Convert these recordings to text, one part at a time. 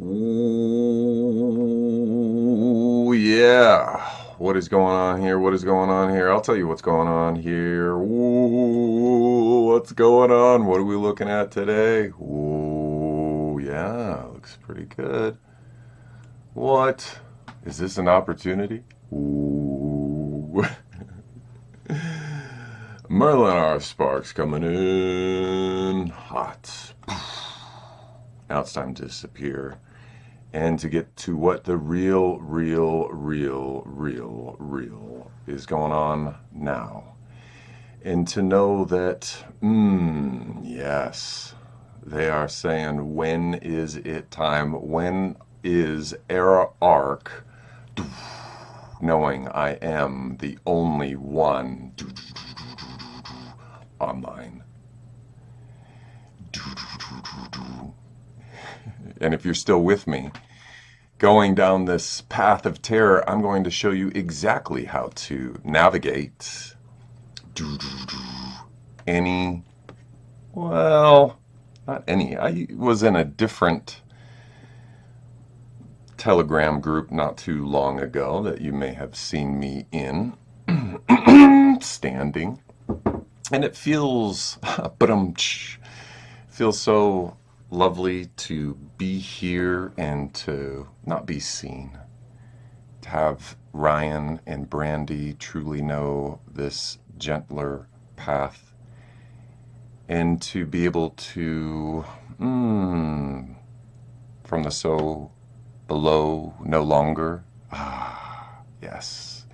Ooh, yeah. What is going on here? What is going on here? I'll tell you what's going on here. Ooh, what's going on? What are we looking at today? Ooh, yeah, looks pretty good. What? Is this an opportunity? Ooh. Merlin R. Sparks coming in hot. Now it's time to disappear and to get to what the real is going on now. And to know that, yes, they are saying, when is it time? When is AERA ARK? Knowing I am the only one online. And if you're still with me, going down this path of terror, I'm going to show you exactly how to navigate any, well, not any. I was in a different Telegram group not too long ago that you may have seen me in, standing. And it feels, feels so lovely to be here and to not be seen. To have Ryan and Brandy truly know this gentler path and to be able to, from the so below no longer. Ah, yes.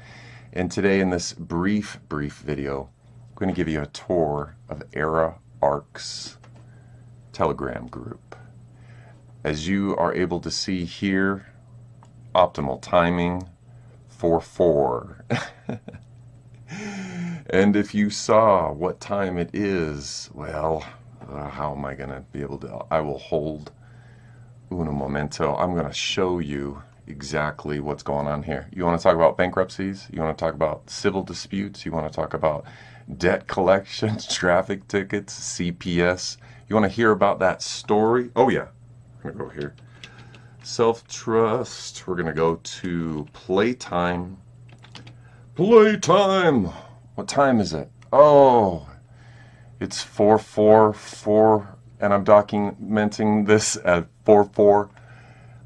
And today in this brief video, I'm going to give you a tour of AERA ARK's Telegram group. As you are able to see here, optimal timing, 4-4. And if you saw what time it is, well, how am I going to be able to? I will hold uno momento. I'm going to show you exactly what's going on here. You want to talk about bankruptcies? You want to talk about civil disputes? You want to talk about debt collections, traffic tickets, CPS? You want to hear about that story? Oh yeah, I'm going to go here. Self-trust. We're going to go to playtime. Playtime! What time is it? Oh, it's 4:44, and I'm documenting this at 4:4.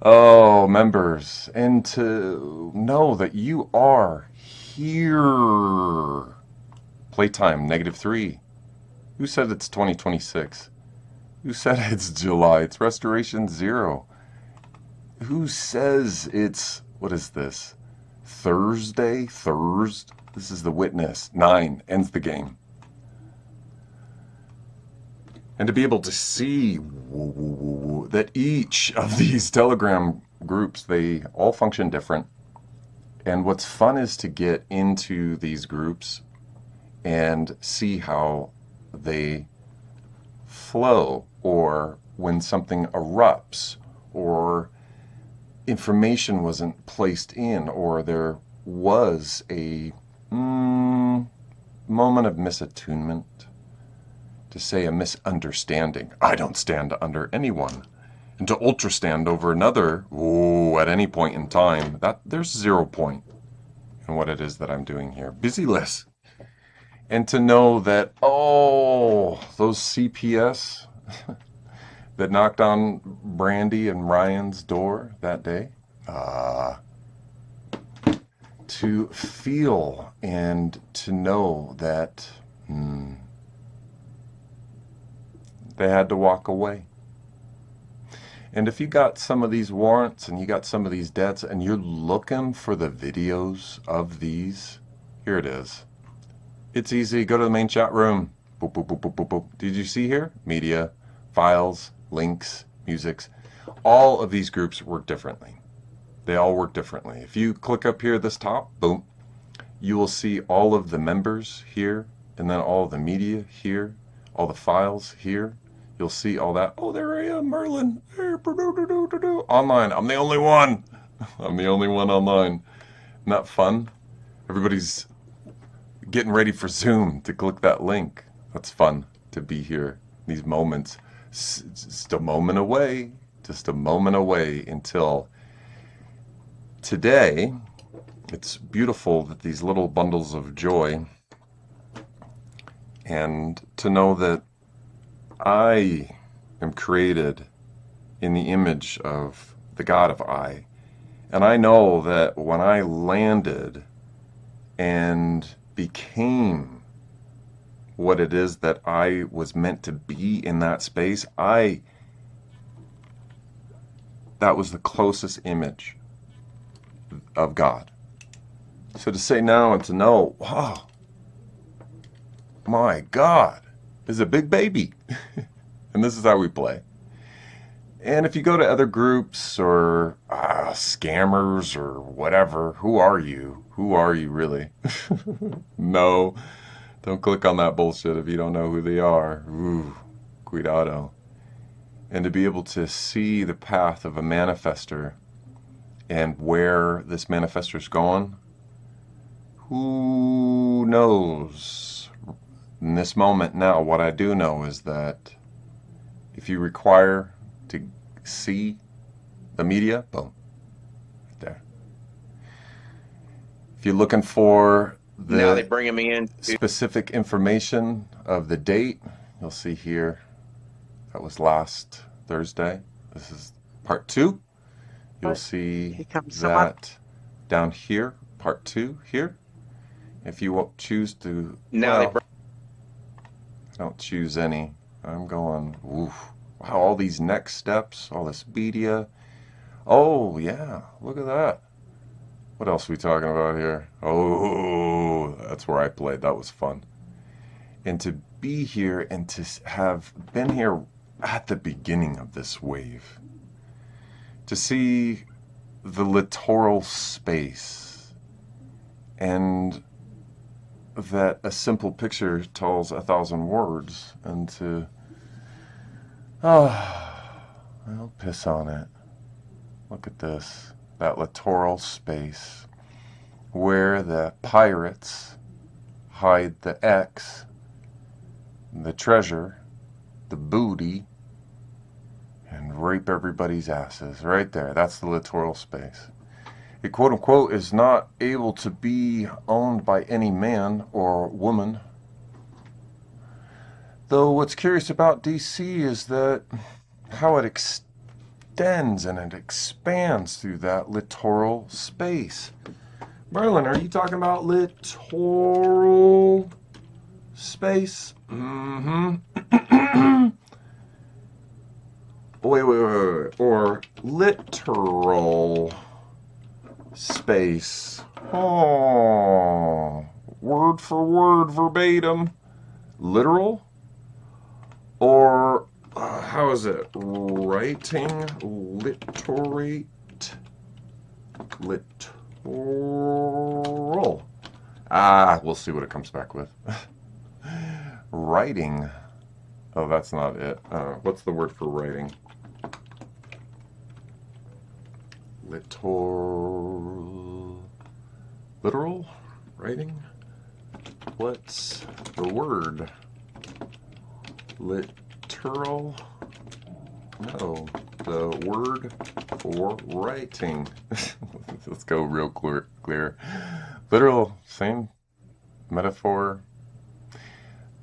Oh, members, and to know that you are here. Playtime, -3. Who said it's 2026? Who said it's July? It's restoration 0. Who says it's, what is this? Thursday? This is the witness. 9 ends the game. And to be able to see that each of these Telegram groups, they all function different. And what's fun is to get into these groups and see how they flow, or when something erupts, or information wasn't placed in, or there was a moment of misattunement, to say a misunderstanding. I don't stand under anyone. And to ultra stand over another, at any point in time, that there's 0 point in what it is that I'm doing here. Busy list. And to know that, those CPS that knocked on Brandy and Ryan's door that day, to feel and to know that they had to walk away. And if you got some of these warrants and you got some of these debts and you're looking for the videos of these, here it is. It's easy. Go to the main chat room. Boop, boop, boop, boop, boop, boop. Did you see here? Media, files, links, musics. All of these groups work differently. They all work differently. If you click up here at this top, boom, you will see all of the members here, and then all of the media here, all the files here. You'll see all that. Oh, there I am, Merlin. Online. I'm the only one. I'm the only one online. Isn't that fun? Everybody's getting ready for Zoom to click that link. That's fun to be here. These moments. Just a moment away just a moment away until today. It's beautiful that these little bundles of joy, and to know that I am created in the image of the God of I. And I know that when I landed and became what it is that I was meant to be in that space, that was the closest image of God. So to say now and to know, wow, my God is a big baby. And this is how we play. And if you go to other groups or scammers or whatever, who are you? Who are you really? No, don't click on that bullshit if you don't know who they are. Ooh, cuidado. And to be able to see the path of a manifester and where this manifestor's going, who knows? In this moment now, what I do know is that if you require to see the media, boom, right there. If you're looking for Now they the bringing me in. specific information of the date, you'll see here, that was last Thursday. This is part 2. You'll see Here comes someone. that down here, part 2 here. If you won't choose to, Now well, I don't choose any. I'm going, oof. Wow, all these next steps, all this media. Oh, yeah, look at that. What else are we talking about here? Oh, that's where I played. That was fun. And to be here and to have been here at the beginning of this wave, to see the littoral space, and that a simple picture tells 1,000 words, and to, I'll piss on it. Look at this, that littoral space where the pirates hide the X, the treasure, the booty, and rape everybody's asses. Right there, that's the littoral space. It quote unquote is not able to be owned by any man or woman. Though what's curious about DC is that how it extends and it expands through that littoral space. Merlin, are you talking about littoral space? Mm-hmm. wait. Or literal space. Oh, word for word, verbatim. Literal? Or how is it? Writing? Literate? Littoral. We'll see what it comes back with. Writing. Oh, that's not it. What's the word for writing? Literal? Writing? What's the word? Literal? No, the word for writing. Let's go real clear. Literal, same metaphor.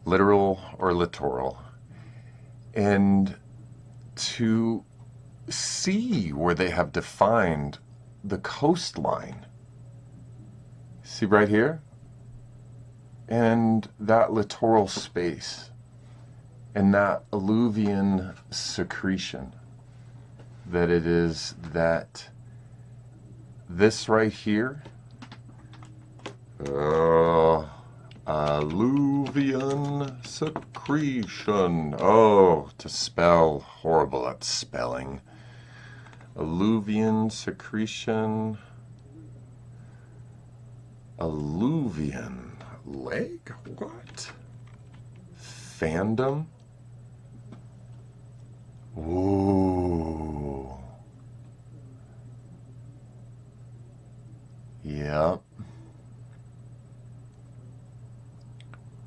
Literal or littoral. And to see where they have defined the coastline. See right here? And that littoral space. And that alluvian secretion. That it is that this right here. Alluvian secretion. Oh, to spell. Horrible at spelling. Alluvian secretion. Alluvian. Leg? What? Fandom? Ooh. Yep.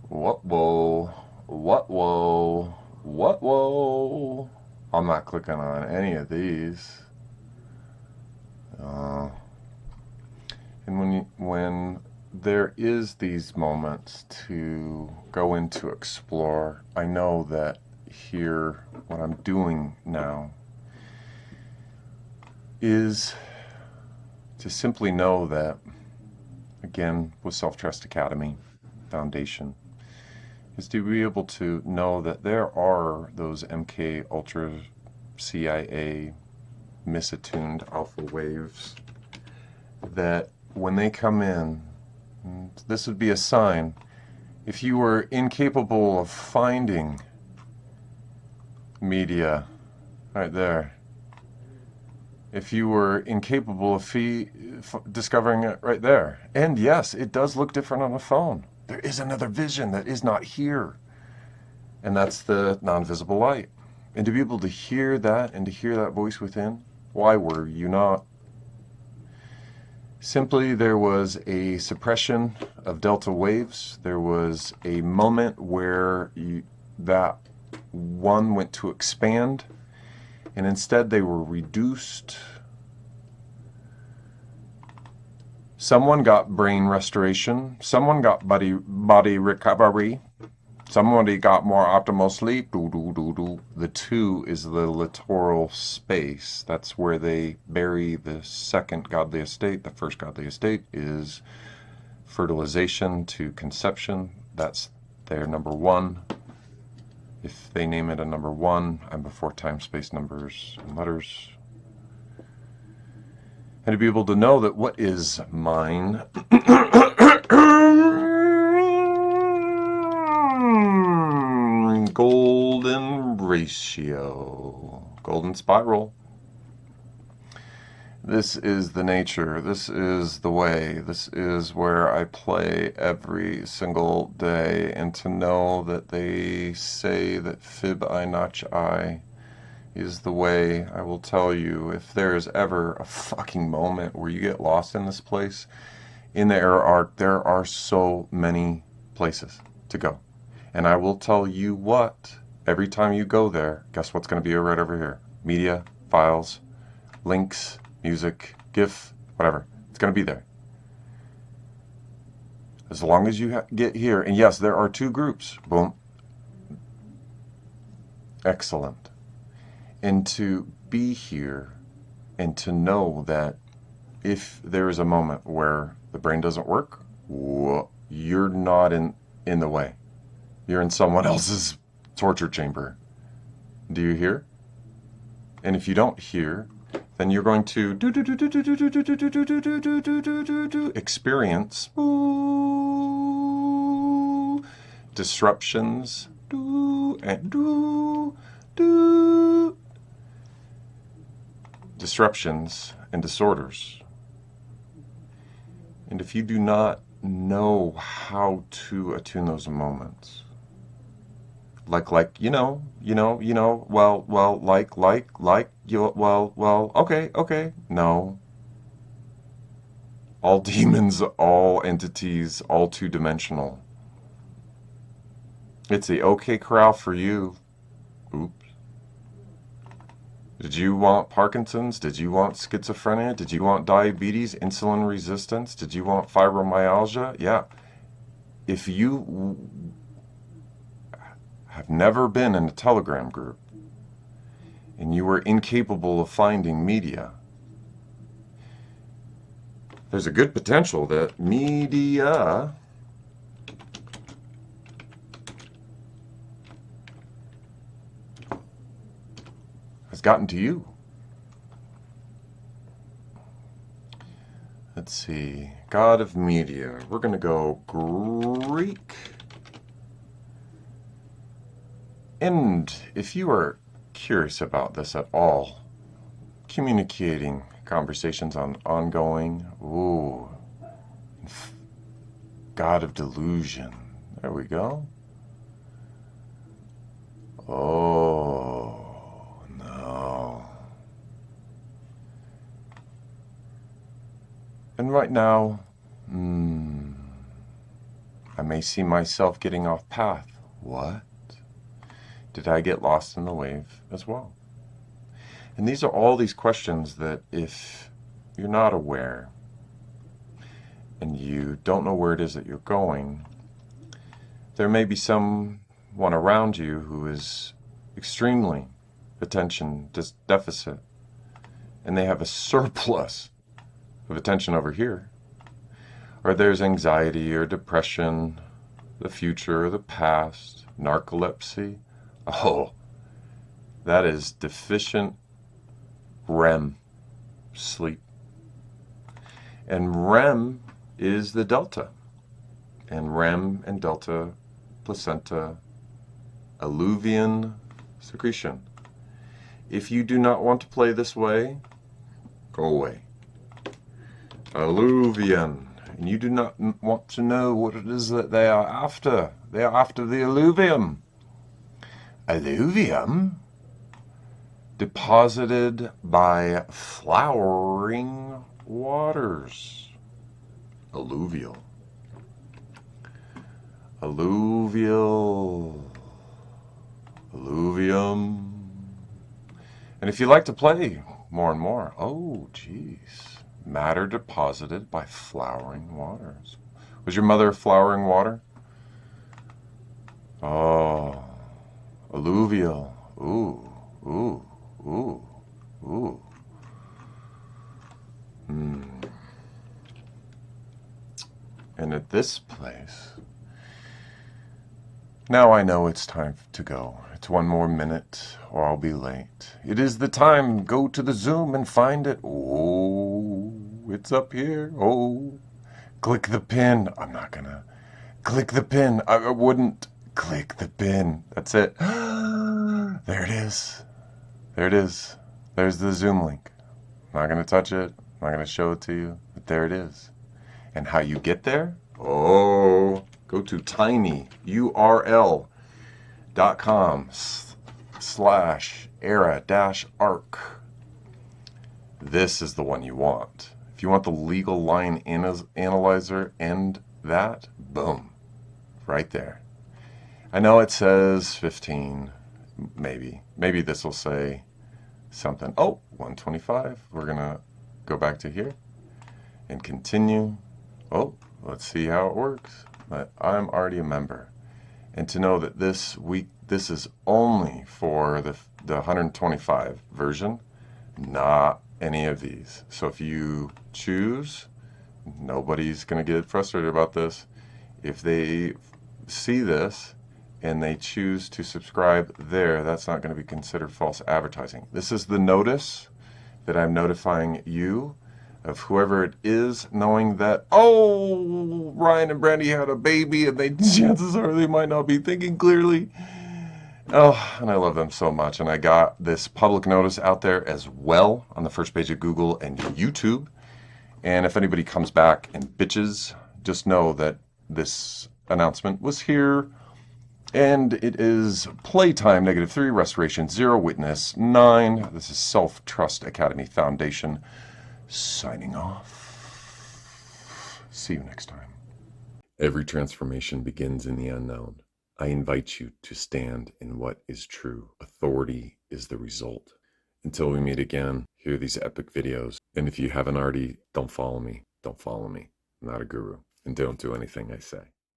What whoa. What whoa. What whoa. I'm I'm not clicking on any of these. And when there is these moments to go in to explore, I know that here, what I'm doing now is to simply know that, again, with Self-Trust Academy Foundation, is to be able to know that there are those MK Ultra CIA misattuned alpha waves that when they come in, this would be a sign. If you were incapable of finding media right there, if you were incapable of discovering it right there, and yes, it does look different on a phone. There is another vision that is not here, and that's the non-visible light. And to be able to hear that and to hear that voice within, why were you not? Simply, there was a suppression of delta waves. There was a moment where that one went to expand, and instead they were reduced. Someone got brain restoration. Someone got body recovery. Somebody got more optimal sleep. The 2 is the littoral space. That's where they bury the second godly estate. The first godly estate is fertilization to conception. That's their number 1. If they name it a number 1, I'm before time, space, numbers, and letters. And to be able to know that what is mine golden ratio, golden spiral. This is the nature. This is the way. This is where I play every single day. And to know that they say that fib I notch I is the way, I will tell you, if there is ever a fucking moment where you get lost in this place, in the AERA ARK, there are so many places to go. And I will tell you what, every time you go there, guess what's going to be right over here? Media, files, links, music, GIF, whatever. It's going to be there. As long as you get here, and yes, there are 2 groups. Boom. Excellent. And to be here and to know that if there is a moment where the brain doesn't work, you're not in the way. You're in someone else's torture chamber. Do you hear? And if you don't hear, then you're going to experience disruptions disruptions and disorders. And if you do not know how to attune those moments, like, well, okay. No. All demons, all entities, all 2-dimensional. It's the okay corral for you. Oops. Did you want Parkinson's? Did you want schizophrenia? Did you want diabetes, insulin resistance? Did you want fibromyalgia? Yeah. If you have never been in a Telegram group and you were incapable of finding media, there's a good potential that media has gotten to you. Let's see. God of media. We're going to go Greek. And if you are curious about this at all, communicating conversations on ongoing, God of delusion. There we go. Oh, no. And right now, I may see myself getting off path. What? Did I get lost in the wave as well? And these are all these questions that if you're not aware and you don't know where it is that you're going, there may be someone around you who is extremely attention deficit, and they have a surplus of attention over here. Or there's anxiety or depression, the future or the past, narcolepsy. Oh, that is deficient REM sleep. And REM is the delta. And REM and delta, placenta, alluvian secretion. If you do not want to play this way, go away. Alluvian. And you do not want to know what it is that they are after. They are after the alluvium. Alluvium? Deposited by flowering waters. Alluvial. Alluvial. Alluvium. And if you like to play more and more, oh geez, matter deposited by flowering waters. Was your mother flowering water? Oh, alluvial. Ooh, ooh, ooh, ooh. And at this place, now I know it's time to go. It's one more minute or I'll be late. It is the time. Go to the Zoom and find it. Oh, it's up here. Oh, click the pin. I'm not gonna click the pin. I wouldn't click the pin. That's it. There it is. There it is. There's the Zoom link. I'm not gonna touch it. I'm not gonna show it to you. But there it is. And how you get there? Oh, go to tinyurl.com/AERA-ARK. This is the one you want. If you want the legal line analyzer and that, boom, right there. I know it says 15, maybe. Maybe this will say something. Oh, 125. We're going to go back to here and continue. Oh, let's see how it works. But I'm already a member. And to know that this is only for the 125 version, not any of these. So if you choose, nobody's going to get frustrated about this. If they see this and they choose to subscribe there, that's not going to be considered false advertising. This is the notice that I'm notifying you of whoever it is, knowing that, oh, Ryan and Brandy had a baby and chances are they might not be thinking clearly. Oh, and I love them so much. And I got this public notice out there as well on the first page of Google and YouTube. And if anybody comes back and bitches, just know that this announcement was here. And it is playtime -3, restoration 0, witness 9. This is Self Trust Academy Foundation signing off. See you next time. Every transformation begins in the unknown. I invite you to stand in what is true. Authority is the result. Until we meet again, hear these epic videos. And if you haven't already, don't follow me. Don't follow me. I'm not a guru. And don't do anything I say.